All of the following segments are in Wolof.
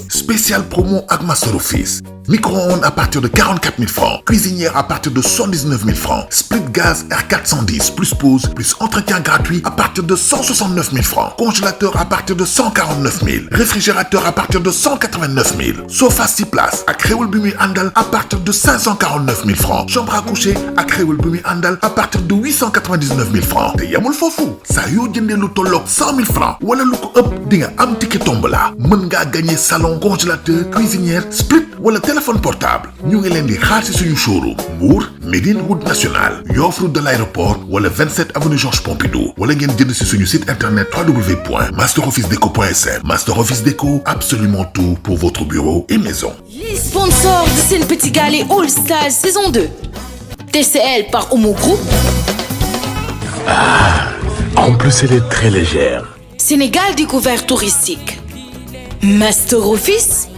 Spécial promo avec Master Office. Micro-ondes à partir de 44 000 francs. Cuisinière à partir de 119 000 francs. Split gaz R410 plus pause plus entretien gratuit à partir de 169 000 francs. Congélateur à partir de 149 000. Réfrigérateur à partir de 189 000. Sofa 6 places à Créoul Bumi Andal à partir de 549 000 francs. Chambre à coucher à Créoul Bumi Andal à partir de 899 000 francs. Te yamul fofu. Sa yo jëndee lu tolloog 100 000 francs. Wala lu ko ëpp di nga am ticket tombola. Mën ngaa gagner salon, congélateur, cuisinière, split wala téléphone portable. Ñu ngi leen di xaar ci suñu showroom. Mbour, Médine Route Nationale, Yoff route de l'aéroport wala 27 avenue Georges Pompidou. Wala ngeen jënd ci suñu site internet www.masterofficedeco.sn. Master Office Déco, absolument tout pour votre bureau et maison. Les sponsors de Sen Petit Galley All Stars saison 2. TCL par Omo Group. En plus, elle est très légère. Sénégal Découverte Touristique. Master Office.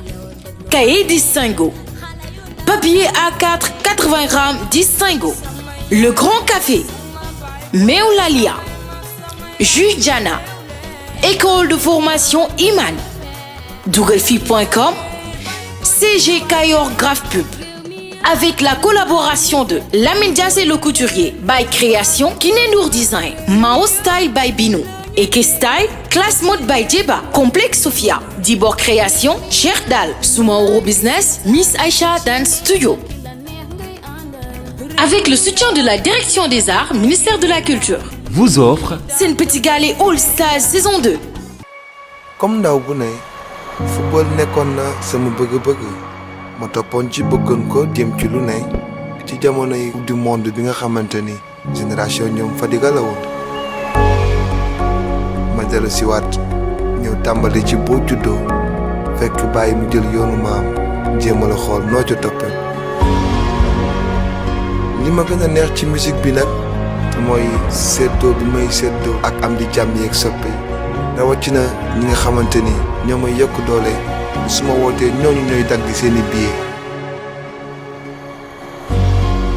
Cahier Distingo. Papier A4 80 grammes Distingo. Le Grand Café. Meoulalia. Jus Diana. École de formation Iman. Dougalfi.com. CG Kayor Graph Pub. Avec la collaboration de Lamine Diassé le couturier by Création, Kinenour Design, Mao Style by Bino, Eke Style, Class Mode by Djeba, Complexe Sophia, Dibor Création, Cheikh Dal, Soumaoro Business, Miss Aïcha Dance Studio. Avec le soutien de la Direction des Arts, Ministère de la Culture. Vous offre Sen Petit Galley All Stars saison 2. Comme ndaw bu ne football nekkoon na sama bëgg-bëgg ma toppoon ci bëggoon ko jëm ci lu ne ci jamonoy coupe du monde bi nga xamante ni génération ñoom Fadiga la woon ma dellu si waat ñëw tàmbali ci boo juddoo fekk bàyyi mu jël yoonu maam jéem a la xool noo ca toppee li ma gën a neex ci musique bi nag mooy seddoo bi may seddoo ak am di jàmm yeeg soppe rawatina ñi nga xamante ni ñoo may yokk doole su ma wootee ñooñu ñooy dagg seeni billet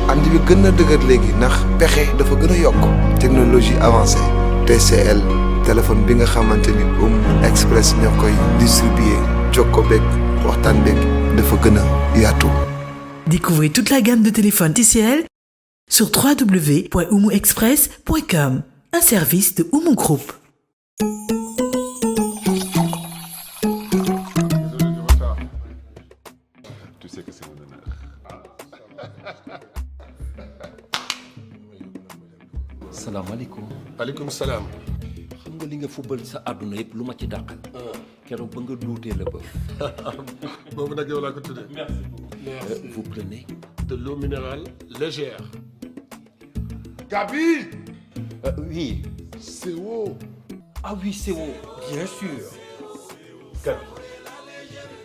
ànd bi gën a dëgër léegi ndax pexe dafa gën a yokk technologie avancée TCL téléphone bi nga xamante ni Express ñoo koy distribuer jokko beeg waxtaan beeg dafa gën a yaatu. Découvrez toute la gamme de téléphones TCL sur www.oumuexpress.com, un service de Oumou Group. Tu sais que c'est mon honneur. salaamaaleykum. Aleykum salaam. xam nga li nga football sa àdduna yëpp lu ma ci dàqal. keroog ba nga duutee la bëf. boobu nag yow laa ko tuddee. Merci. Vous prenez de l'eau minérale légère. Gabi. Oui. CO. Ah oui, c'est bon. Bien sûr. Gabi.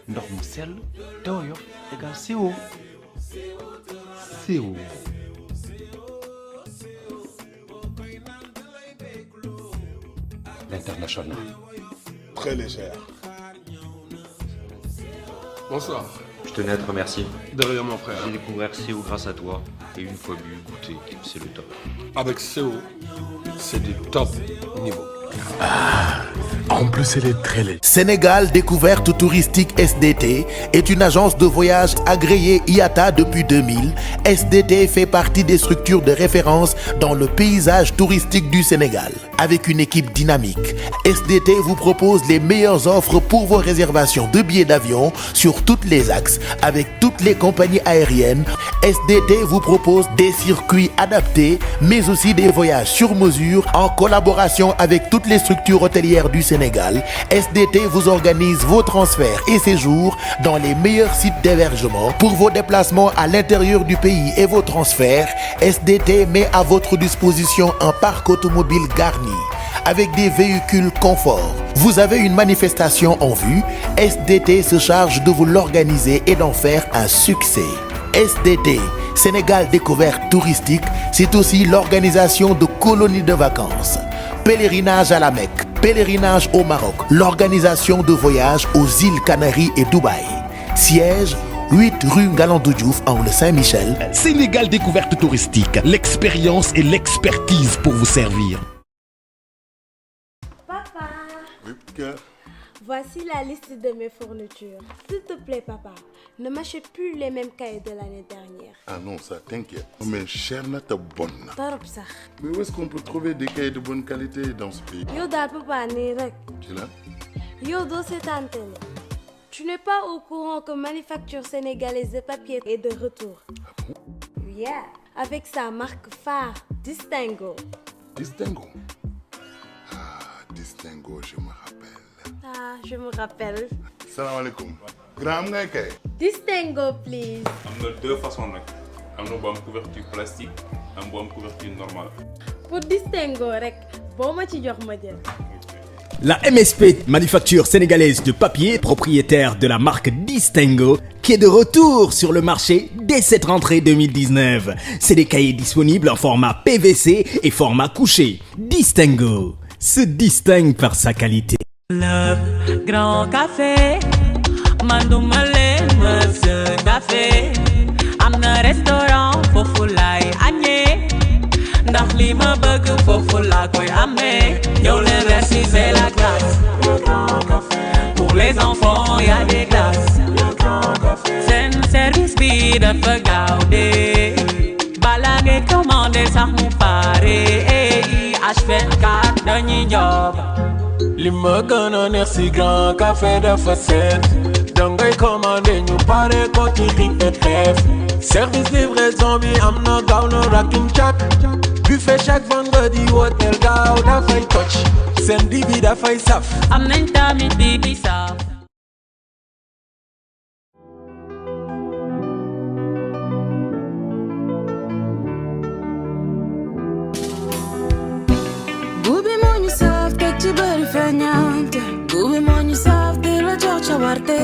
ndox mu sell te woyof égal CO. CO. L'international. Très légère. Bonsoir. Je tenais à te remercier. De rien, mon frère. J'ai découvert CO grâce à toi. Et une fois bu, goûté, c'est le top. Avec CO, c'est du top niveau. En plus, elle est très légère. Sénégal Découverte Touristique SDT est une agence de voyage agréée IATA depuis 2000. SDT fait partie des structures de référence dans le paysage touristique du Sénégal. Avec une équipe dynamique, SDT vous propose les meilleures offres pour vos réservations de billets d'avion sur tous les axes. Avec toutes les compagnies aériennes, SDT vous propose des circuits adaptés, mais aussi des voyages sur mesure en collaboration avec toutes les structures hôtelières du Sénégal. SDT vous organise vos transferts et séjours dans les meilleurs sites d'hébergement. Pour vos déplacements à l'intérieur du pays et vos transferts, SDT met à votre disposition un parc automobile garni avec des véhicules confort. Vous avez une manifestation en vue, SDT se charge de vous l'organiser et d'en faire un succès. SDT, Sénégal Découverte Touristique, c'est aussi l'organisation de colonies de vacances, pèlerinage à la Mecque, pèlerinage au Maroc, l'organisation de voyages aux îles Canaries et Dubaï. Siège 8 rue Galandou Diouf, angle Saint-Michel. Sénégal Découverte Touristique, l'expérience et l'expertise pour vous servir. Papa, Oui, cœur. Voici la liste de mes fournitures. S'il te plaît, papa, ne m'achète plus les mêmes cahiers de l'année dernière. Ah non, ça t'inquiète. Mais cher n'a ta bonne. Torop sax. Mais où est-ce qu'on peut trouver des cahiers de bonne qualité dans ce pays? Yo daal papa nii rek. Tu l'as? Yo doo seetaan télé. Tu n'es pas au courant que Manufacture sénégalaise de papier est de retour? Ah bon? Yeah. Avec sa marque phare, Distingo. Distingo? Ah, Distingo, je me rappelle. Ah, je me rappelle. Salam alaikum. Grand am ngay kay? Distingo, please. On a deux façons nag. Am na bu am couverture plastique, am bu am couverture normale. Pour Distingo rek, boo ma ci jox ma jël. La MSP, Manufacture sénégalaise de papier, propriétaire de la marque Distingo, qui est de retour sur le marché dès cette rentrée 2019. C'est des cahiers disponibles en format PVC et format couché. Distingo se distingue par sa qualité. Le grand café, manduma leen monsieur café, am na restaurant foofu laay añee, ndax li ma bëgg foofu laa koy amee, ñëw leen merci c'est la classe. Le grand café, pour les enfants y a des glaces. Le grand café, seen service bi dafa gaaw de, bala ngay commander sax mu pare, H24 dañuy job. li ma gën a neex si grand café dafa set, dangay commandé ñu pare ko ci click et bref. Service livraison bi am na gaaw na rakin chat, buffet chaque vendredi hôtel gaaw dafay touch, seen dibi dafay saf. Am nañ tamit dibi saf. ci bëri feeñante gubi moo ñu saaf di la jox ca warte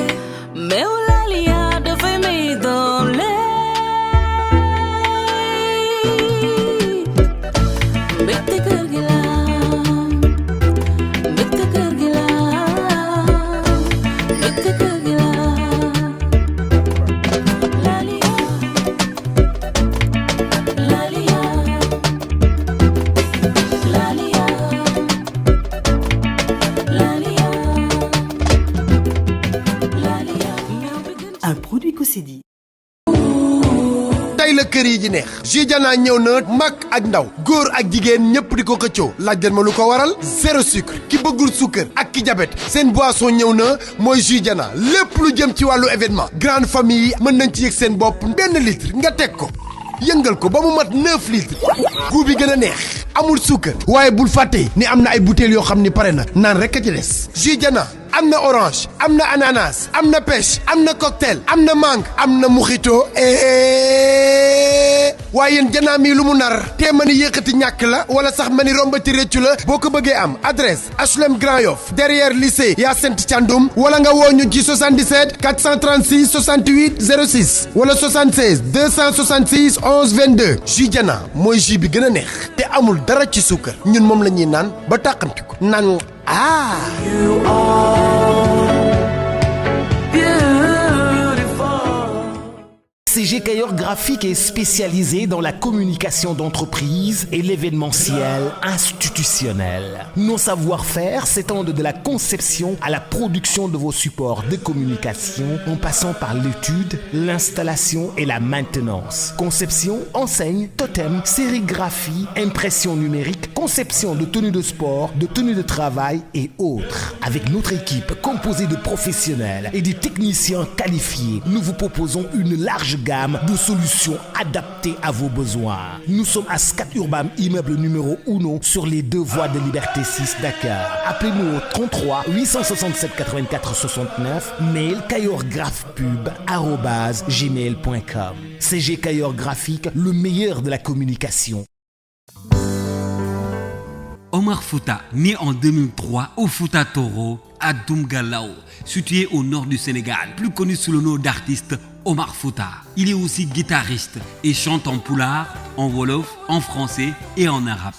meew laaliya dafay may doole mbégte kër gi la mbégte kër gi la mbégte kër gi la laaliya laaliya laaliya Un produit Cosedi. tey la kër yi ji neex jus Jana ñëw na mag ak ndaw góor ak jigéen ñëpp di ko xëccoo laaj leen ma lu ko waral zéro sucre ki bëggul suukar ak ki diabète seen boisson ñëw na mooy jus Jana lépp lu jëm ci wàllu événement grande famille yi mën nañ ci yëg seen bopp benn litre nga teg ko yëngal ko ba mu mat 9 litres goût bi gën a neex amul suukar waaye bul fàtte ni am na ay bouteilles yoo xam ni pare na naan rek a ci des jus Jana am na orange am na ananas am na pêche am na cocktail am na mangue am na mojito waaye yéen Jana mi lu mu nar te ma ni yëkkati ñàkk la wala sax ma ni rombati réccu la boo ko bëggee am adresse HLM Grand Yoff derrière lycée Hyacinthe Thiandoum wala nga woo ñu ci 77 436 68 06 wala 76 266 11 22 jus Jana mooy jus bi gën a neex te amul dara ci suukar ñun moom la ñuy naan ba tàqamti ko naan ah. CG Cayor Graphique est spécialisé dans la communication d'entreprise et l'événementiel institutionnel. Nos savoir-faire s'étendent de la conception à la production de vos supports de communication en passant par l'étude, l'installation et la maintenance. Conception, enseigne, totem, sérigraphie, impression numérique, conception de tenues de sport, de tenues de travail et autres. Avec notre équipe composée de professionnels et de techniciens qualifiés, nous vous proposons une large gamme de solutions adaptées à vos besoins. Nous sommes à Scat Urbam, immeuble numéro 1 sur les 2 voies de Liberté 6 Dakar. Appelez-nous au 33 867 84 69, mail cayorgraphepub@gmail.com. CG Cayor Graphique, le meilleur de la communication. Omar Fouta, né en 2003 au Fouta Toro, à Doumgalao, situé au nord du Sénégal, plus connu sous le nom d'artiste Omar Fouta. Il est aussi guitariste et chante en pulaar, en wolof, en français et en arabe.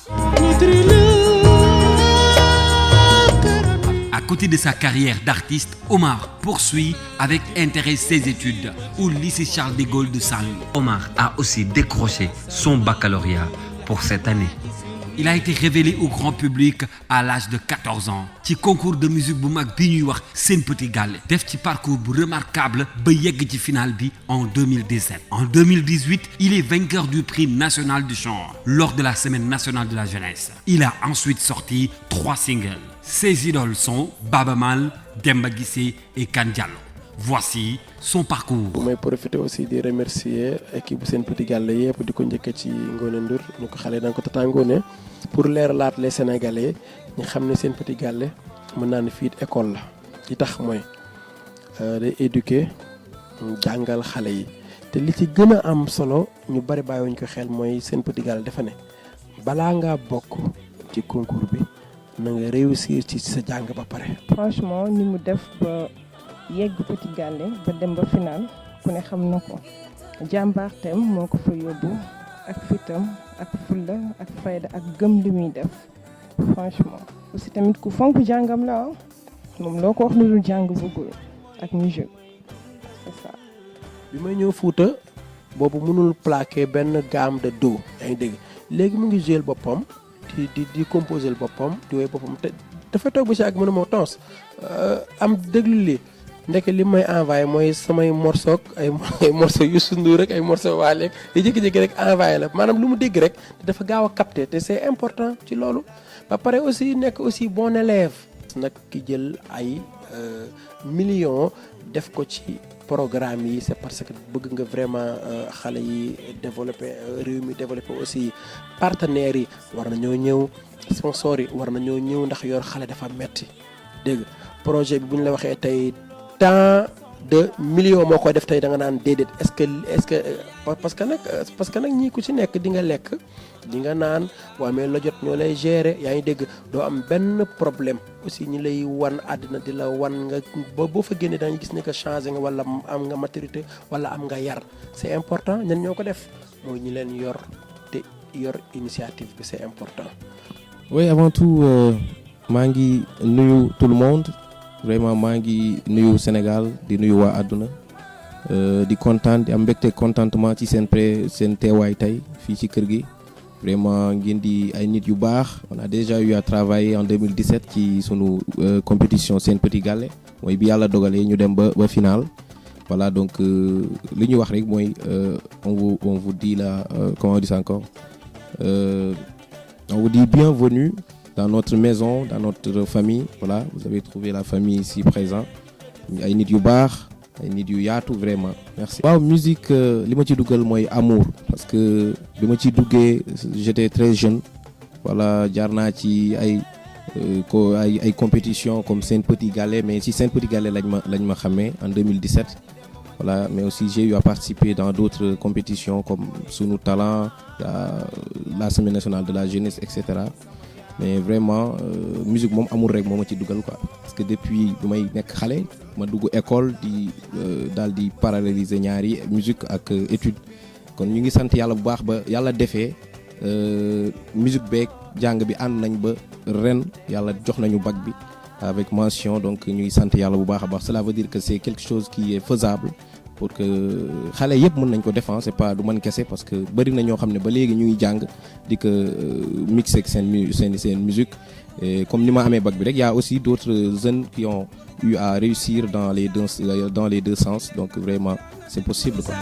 À côté de sa carrière d'artiste, Omar poursuit avec intérêt ses études au lycée Charles de Gaulle de Saint-Louis. Omar a aussi décroché son baccalauréat pour cette année. il a été révélé au grand public à l'âge de 14 ans ci concours de musique bu mag bi ñuy wax Sen Petit Gallé def ci parcours bu remarquable ba yegg ci finale bi en 2017. En 2018, il est vainqueur du prix national du chant lors de la semaine nationale de la jeunesse. Il a ensuite sorti 3 singles. Ses idoles sont Baba Mal, Demba Guissé et Kan Diallo. Voici son parcours. may profiter aussi di remercier équipe bu Sen Petit Gallé yëpp di ko njëkkee ci Ngoné Ndour ñu ko xale danga ko Tata Ngoné pour leeralaat les Sénégalais ñu xam ne Sen Petit Gallé mën naa ne fii école la li tax mooy day éduquer jàngal xale yi te li ci gën a am solo ñu bari bàyyiwuñ ko xel mooy Sen Petit Gallé dafa ne balaa ngaa bokk ci concours bi na nga réussir ci sa jàng ba pare. franchement ni mu def ba yegg Petit Gallé ba dem ba final ku ne xam na ko jàmbaarteem moo ko fa yóbbu ak fitam ak fulla ak fayda ak gëm li muy def franchement aussi tamit ku fonk jàngam la moom loo ko wax lu dul jàng bëggul ak musique c'est ça. bi may ñëw Fuuta boobu mënul plaquer benn gamme de do yaa ngi dégg léegi mu ngi jouer boppam di composer boppam di woy boppam te dafa toog ba si ak mën a moo tons am déglu li ndeke li may envoyé mooy samay morceau ay morceau Youssou Ndour rek ay morceau Wally di jékki-jékki rek envoyé la maanaam lu mu dégg rek dafa gaaw a capter te c'est important ci loolu ba pare aussi nekk aussi bon élève nag ki jël ay millions def ko ci programme yi c'est parce que bëgg nga vraiment xale yi développer réew mi développer aussi partenaires yi war na ñoo ñëw sponsors yi war na ñoo ñëw ndax yor xale dafa metti dégg nga projet bi bu ñu la waxee tey tant de millions moo koy def tey da nga naan déedéet est-ce que parce que nag ñii ku ci nekk di nga lekk di nga naan waa mais la jot ñoo lay gérer yaa ngi dégg doo am benn problème aussi ñi lay wan àddina di la wan nga boo fa génnee dañuy gis ne que changé nga wala am nga maturité wala am nga yar c'est important ñan ñoo ko def mooy ñi leen yor te yor initiative bi c'est important. Oui, avant tout maa ngi nuyu tout le monde. Vraiment maa ngi nuyu Sénégal di nuyu waa àdduna di kontaan di am mbégte contentement ci seen teewaay tey fii ci kër gi vraiment ngeen di ay nit yu baax on a déjà eu à travailler en 2017 ci sunu compétition Sen Petit Gallé mooy bi yàlla dogalee ñu dem ba final voilà donc li ñu wax rek mooy on vous dit là comment on dit ça encore on vous dit bienvenue dans notre maison, dans notre famille. Voilà, vous avez trouvé la famille ici présente. ay nit yu baax ay nit yu yaatu vraiment merci. waaw musique li ma ci dugal mooy amour parce que bi ma ci duggee j'étais très jeune voilà jaar naa ci ay compétition comme Sen Petit Gallé mais ci Sen Petit Gallé lañ ma xamee en 2017 voilà mais aussi j'ai eu à participer dans d'autres compétitions comme Sunu Talent la semaine nationale de la jeunesse etc. mais vraiment musique moom amul rek moo ma ci dugal quoi parce que depuis bi may nekk xale ma dugg école di daal di paralléliser ñaari musique ak étude kon ñu ngi sant yàlla bu baax ba yàlla defee musique beeg jàng bi ànd nañ ba ren yàlla jox nañu bac bi avec mention donc ñu ngi sant yàlla bu baax a baax cela veut dire que c'est quelque chose qui est faisable pour que xale yëpp mën nañ ko défendre c'est pas du man kese parce que bari na ñoo xam ne ba léegi ñu ngi jàng di ko mixer ak seen musique et comme ni ma amee bac bi rek y a aussi d'autres jeunes qui ont eu à réussir dans les deux sens donc vraiment c'est possible quoi.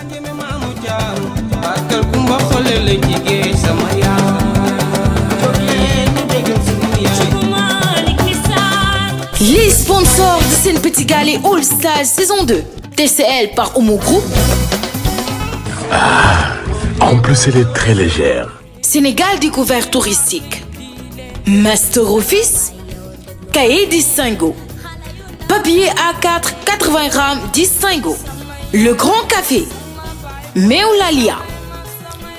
Les sponsors de Sen Petit Gallé All Stars saison 2. TCL par Homo Group. En plus, elle est très légère. Sénégal Découverte Touristique. Master Office. Cahier Distingo. Papier A4 80 grammes Distingo. Le Grand Café. Meoulalia.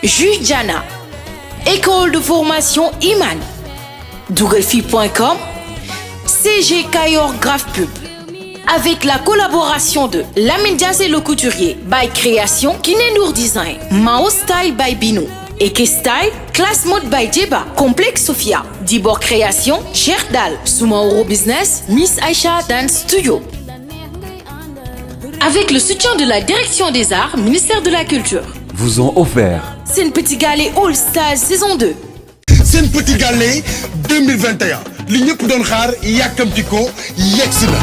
Jus Diana. École de formation Iman. Dougalfi.com. CG Kayor Graph Pub. Avec la collaboration de Lamine Diazé le couturier by Création, Kiné Nour Design, Mao Style by Bino, Eke Style, Class Mode by Djeba, Complexe Sophia, Dibor Création, Cheikh Dal, Soumaoro Business, Miss Aïcha Dance Studio. Avec le soutien de la Direction des Arts, Ministère de la Culture. Vous ont offert Sen Petit Gallé All Stars saison 2. Sen Petit Gallé 2021 li ñëpp doon xaar yàkkamti ko yegsi na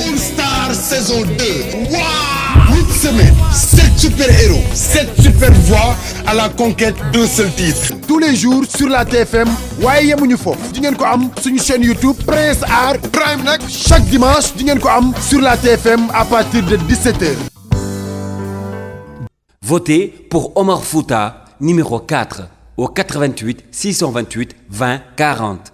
All Star saison 2 waaw 8 semaines 7 super-héros 7 super voix à la conquête d'un seul titre tous les jours sur la TFM waaye yemuñu foofu di ngeen ko am suñu chaîne YouTube Prince Art Prime nag chaque dimanche di ngeen ko am sur la TFM à partir de 17h. Votez pour Omar Fouta, numéro 4, au 88 628 20 40.